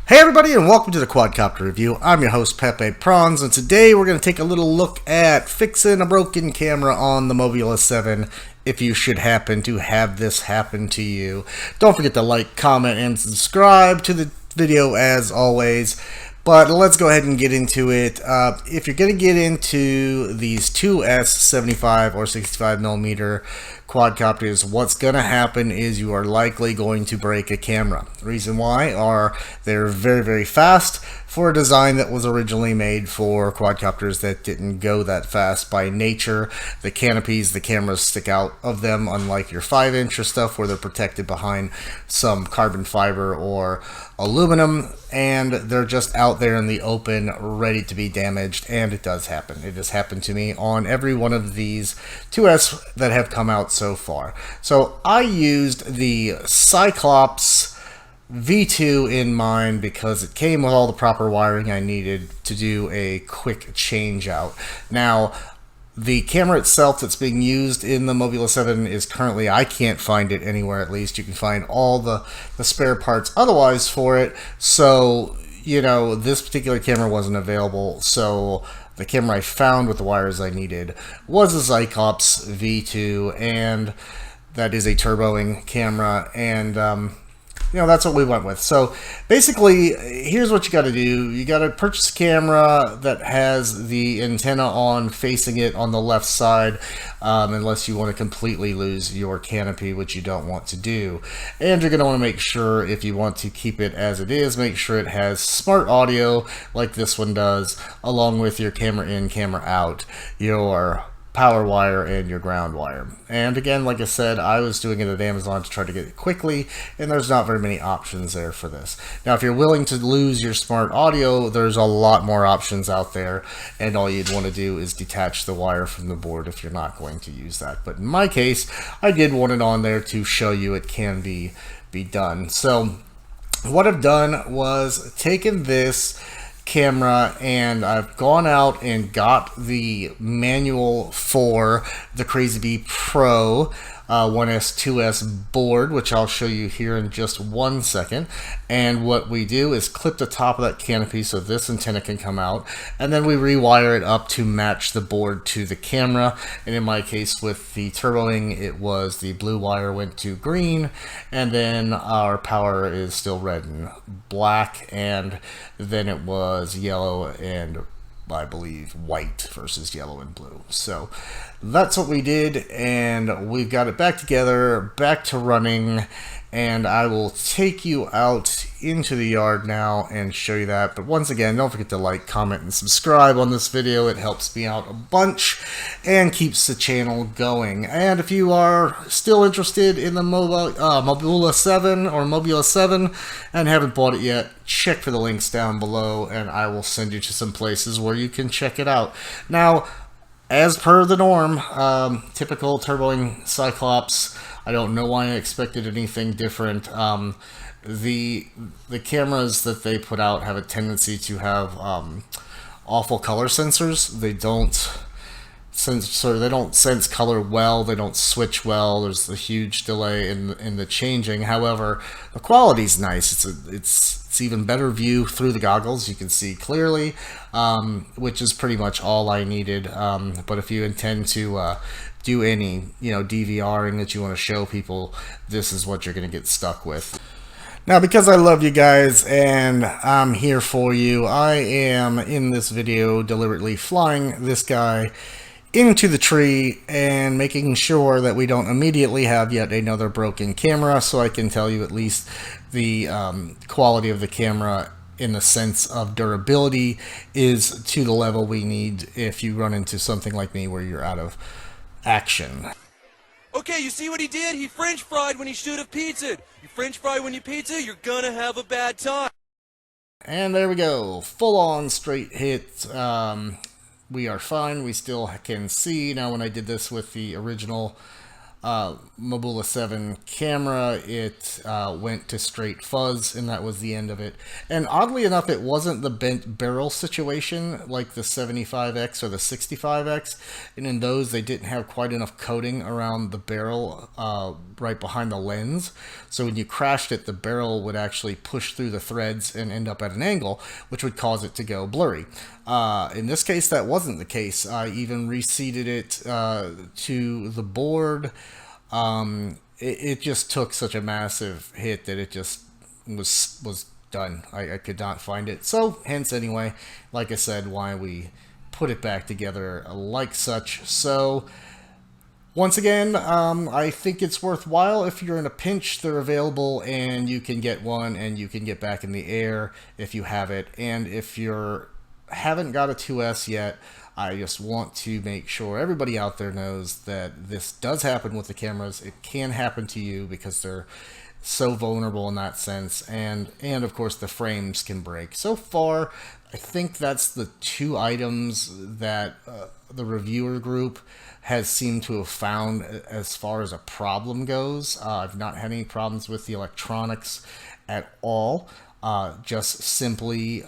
Hey everybody, and welcome to the Quadcopter Review. I'm your host Pepe Prawns, and today we're going to take a little look at fixing a broken camera on the Mobula 7 if you should happen to have this happen to you. Don't forget to like, comment, and subscribe to the video as always. But let's go ahead and get into it. If you're going to get into these 2S 75 or 65mm quadcopters, what's going to happen is you are likely going to break a camera. The reason why are they're very, very fast for a design that was originally made for quadcopters that didn't go that fast by nature. The canopies, the cameras stick out of them, unlike your 5-inch or stuff where they're protected behind some carbon fiber or aluminum, and they're just out there in the open ready to be damaged. And it does happen. It has happened to me on every one of these 2S that have come out so far. So I used the Cyclops V2 in mind because it came with all the proper wiring I needed to do a quick change out. Now, the camera itself that's being used in the Mobula 7 is currently, I can't find it anywhere at least. You can find all the spare parts otherwise for it. So, you know, this particular camera wasn't available. So the camera I found with the wires I needed was a Cyclops V2, and that is a turboing camera, and you know, that's what we went with. So basically, here's what you got to do. You got to purchase a camera that has the antenna on facing it on the left side, unless you want to completely lose your canopy, which you don't want to do. And you're going to want to make sure, if you want to keep it as it is, make sure it has smart audio like this one does, along with your camera in, camera out, your power wire, and your ground wire. And again, like I said, I was doing it at Amazon to try to get it quickly, and there's not very many options there for this. Now, if you're willing to lose your smart audio, there's a lot more options out there, and all you'd want to do is detach the wire from the board if you're not going to use that. But in my case, I did want it on there to show you it can be done. So what I've done was taken this camera and I've gone out and got the manual for the Crazy Bee Pro 1S 2S board, which I'll show you here in just 1 second. And what we do is clip the top of that canopy so this antenna can come out, and then we rewire it up to match the board to the camera. And in my case with the turboing, it was the blue wire went to green, and then our power is still red and black, and then it was yellow and I believe white versus yellow and blue. So that's what we did, and we've got it back together, back to running, and I will take you out into the yard now and show you that. But once again, don't forget to like, comment, and subscribe on this video. It helps me out a bunch and keeps the channel going. And if you are still interested in the Mobula 7 or Mobula 7 and haven't bought it yet, check for the links down below, and I will send you to some places where you can check it out. Now, as per the norm, typical turboing Cyclops, I don't know why I expected anything different. The cameras that they put out have a tendency to have awful color sensors. They don't sense color well. They don't switch well. There's a huge delay in the changing. However, the quality's nice. It's even better view through the goggles. You can see clearly, which is pretty much all I needed. But if you intend to do any, DVRing that you want to show people, this is what you're going to get stuck with. Now, because I love you guys and I'm here for you, I am in this video deliberately flying this guy into the tree and making sure that we don't immediately have yet another broken camera, so I can tell you at least the quality of the camera in the sense of durability is to the level we need if you run into something like me where you're out of action. Okay, you see what he did? He French fried when he should have pizzaed. You French fry when you pizza, you're gonna have a bad time. And there we go. Full on straight hit. We are fine. We still can see. Now, when I did this with the original Mobula 7 camera, it went to straight fuzz, and that was the end of it. And oddly enough, it wasn't the bent barrel situation like the 75X or the 65X, and in those they didn't have quite enough coating around the barrel right behind the lens, so when you crashed it, the barrel would actually push through the threads and end up at an angle, which would cause it to go blurry. In this case, that wasn't the case. I even reseated it to the board. It just took such a massive hit that it just was done. I could not find it. So, hence, anyway, like I said, why we put it back together like such. So, once again, I think it's worthwhile. If you're in a pinch, they're available, and you can get one, and you can get back in the air if you have it. And if you haven't got a 2S yet, I just want to make sure everybody out there knows that this does happen with the cameras. It can happen to you because they're so vulnerable in that sense, and of course the frames can break. So far, I think that's the two items that the reviewer group has seemed to have found as far as a problem goes. I've not had any problems with the electronics at all. Just simply,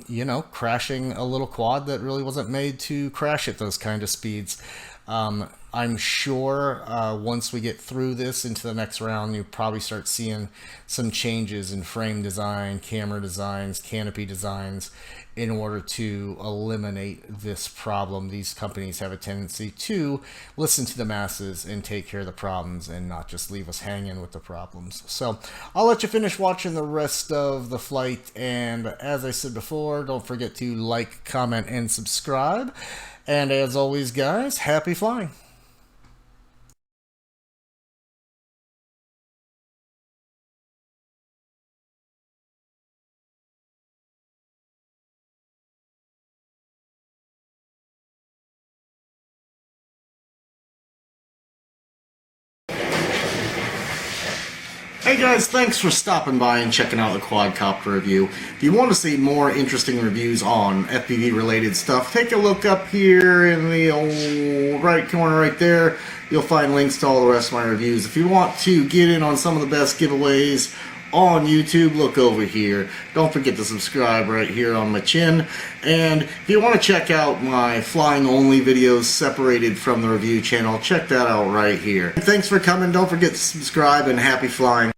you know, crashing a little quad that really wasn't made to crash at those kind of speeds. I'm sure once we get through this into the next round, you'll probably start seeing some changes in frame design, camera designs, canopy designs, in order to eliminate this problem. These companies have a tendency to listen to the masses and take care of the problems and not just leave us hanging with the problems. So I'll let you finish watching the rest of the flight, and as I said before, don't forget to like, comment, and subscribe. And as always, guys, happy flying. Hey guys, thanks for stopping by and checking out the Quadcopter review. If you want to see more interesting reviews on FPV related stuff, take a look up here in the old right corner right there. You'll find links to all the rest of my reviews. If you want to get in on some of the best giveaways on YouTube, look over here. Don't forget to subscribe right here on my chin. And if you want to check out my flying only videos separated from the review channel, check that out right here. Thanks for coming. Don't forget to subscribe, and happy flying.